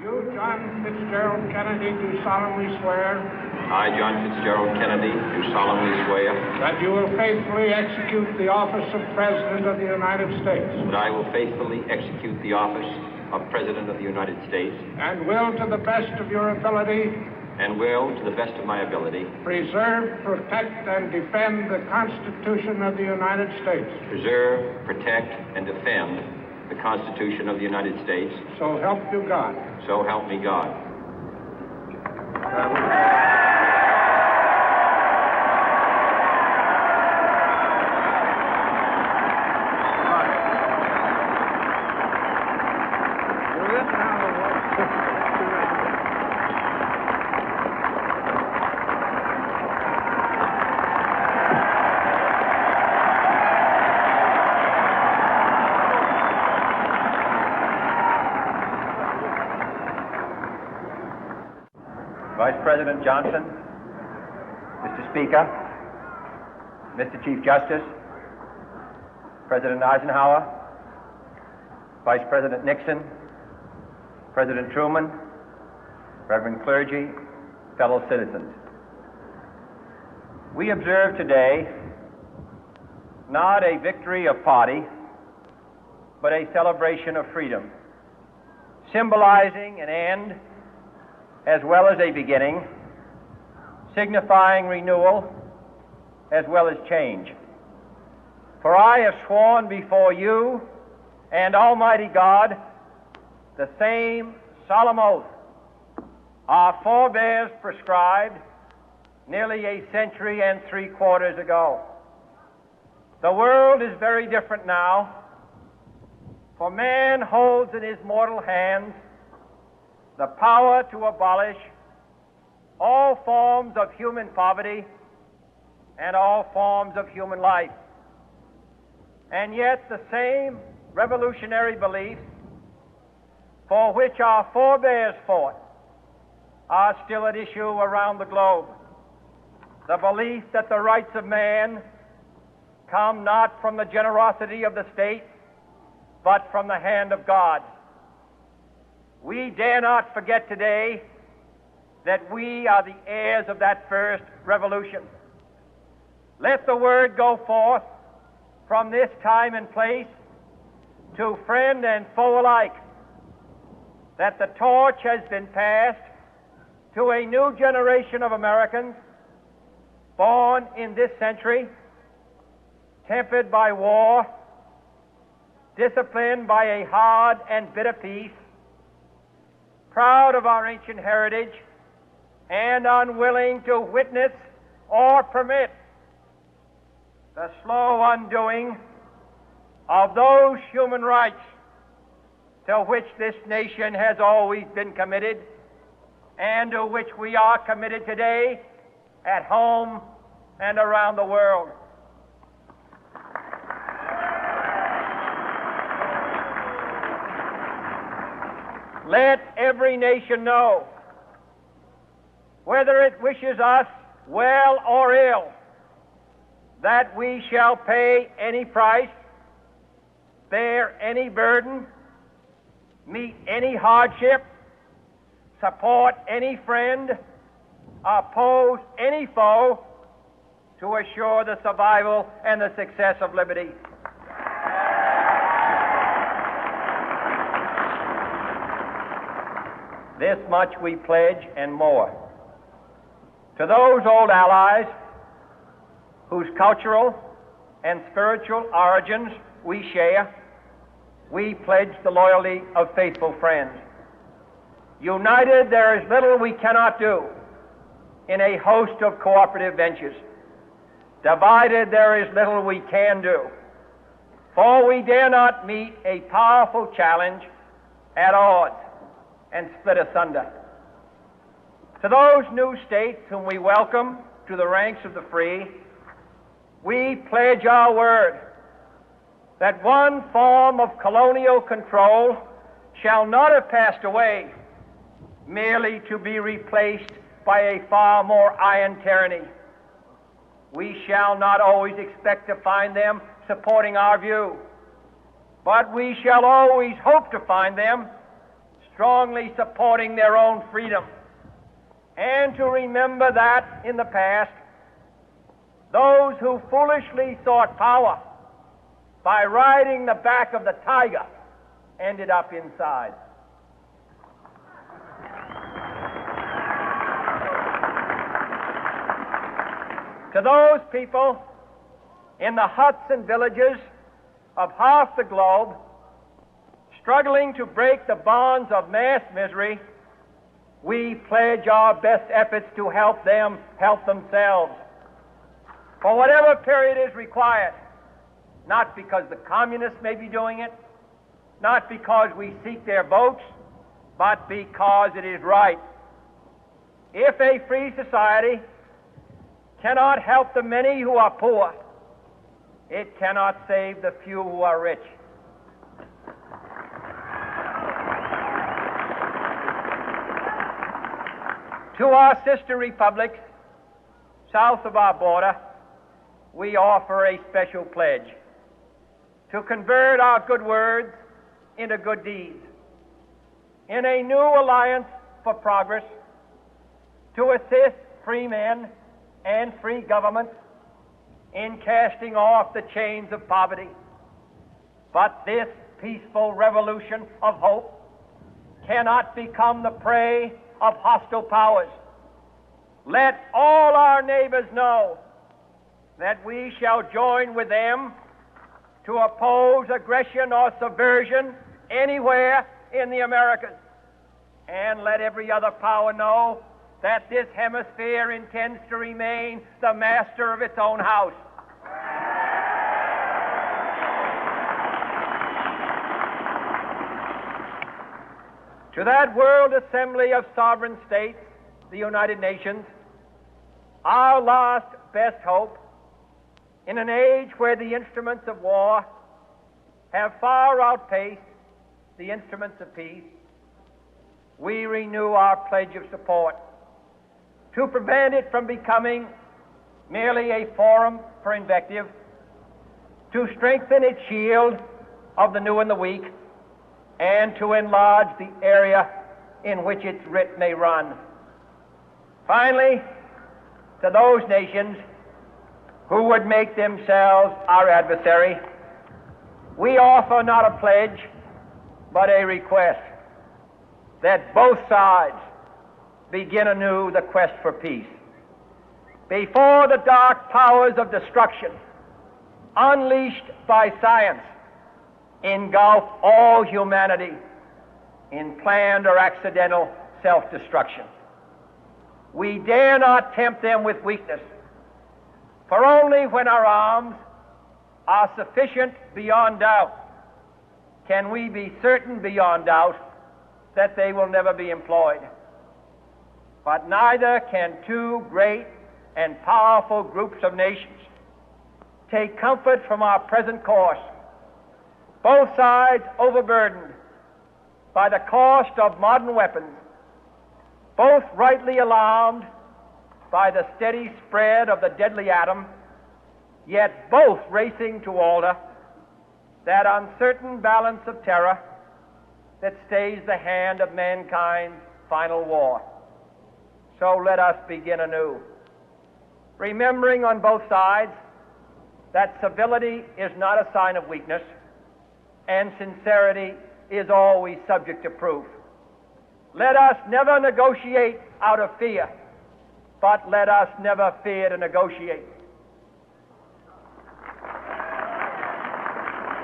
You, John Fitzgerald Kennedy, do solemnly swear I, John Fitzgerald Kennedy, do solemnly swear that you will faithfully execute the office of President of the United States that I will faithfully execute the office of President of the United States and will, to the best of your ability, and will, to the best of my ability, preserve, protect, and defend the Constitution of the United States. preserve, protect, and defend the Constitution of the United States. So help you God. So help me God. Vice President Johnson, Mr. Speaker, Mr. Chief Justice, President Eisenhower, Vice President Nixon, President Truman, Reverend clergy, fellow citizens. We observe today not a victory of party, but a celebration of freedom, symbolizing an end as well as a beginning, signifying renewal as well as change. For I have sworn before you and Almighty God the same solemn oath our forebears prescribed nearly a century and 3/4 ago. The world is very different now, for man holds in his mortal hands the power to abolish all forms of human poverty and all forms of human life. And yet the same revolutionary beliefs for which our forebears fought are still at issue around the globe. The belief that the rights of man come not from the generosity of the state, but from the hand of God. We dare not forget today that we are the heirs of that first revolution. Let the word go forth from this time and place to friend and foe alike that the torch has been passed to a new generation of Americans born in this century, tempered by war, disciplined by a hard and bitter peace, proud of our ancient heritage, and unwilling to witness or permit the slow undoing of those human rights to which this nation has always been committed and to which we are committed today at home and around the world. Let every nation know, whether it wishes us well or ill, that we shall pay any price, bear any burden, meet any hardship, support any friend, oppose any foe to assure the survival and the success of liberty. This much we pledge and more. To those old allies whose cultural and spiritual origins we share, we pledge the loyalty of faithful friends. United, there is little we cannot do in a host of cooperative ventures. Divided, there is little we can do, for we dare not meet a powerful challenge at odds and split asunder. To those new states whom we welcome to the ranks of the free, we pledge our word that one form of colonial control shall not have passed away merely to be replaced by a far more iron tyranny. We shall not always expect to find them supporting our view, but we shall always hope to find them strongly supporting their own freedom, and to remember that in the past, those who foolishly sought power by riding the back of the tiger ended up inside. To those people in the huts and villages of half the globe struggling to break the bonds of mass misery, we pledge our best efforts to help them help themselves for whatever period is required, not because the communists may be doing it, not because we seek their votes, but because it is right. If a free society cannot help the many who are poor, it cannot save the few who are rich. To our sister republics south of our border, we offer a special pledge to convert our good words into good deeds, in a new alliance for progress, to assist free men and free governments in casting off the chains of poverty. But this peaceful revolution of hope cannot become the prey of hostile powers. Let all our neighbors know that we shall join with them to oppose aggression or subversion anywhere in the Americas. And let every other power know that this hemisphere intends to remain the master of its own house. To that World Assembly of Sovereign States, the United Nations, our last best hope, in an age where the instruments of war have far outpaced the instruments of peace, we renew our pledge of support to prevent it from becoming merely a forum for invective, to strengthen its shield of the new and the weak, and to enlarge the area in which its writ may run. Finally, to those nations who would make themselves our adversary, we offer not a pledge, but a request that both sides begin anew the quest for peace. Before the dark powers of destruction, unleashed by science, engulf all humanity in planned or accidental self-destruction, we dare not tempt them with weakness, for only when our arms are sufficient beyond doubt can we be certain beyond doubt that they will never be employed. But neither can two great and powerful groups of nations take comfort from our present course, both sides overburdened by the cost of modern weapons, both rightly alarmed by the steady spread of the deadly atom, yet both racing to alter that uncertain balance of terror that stays the hand of mankind's final war. So let us begin anew, remembering on both sides that civility is not a sign of weakness, and sincerity is always subject to proof. Let us never negotiate out of fear, but let us never fear to negotiate.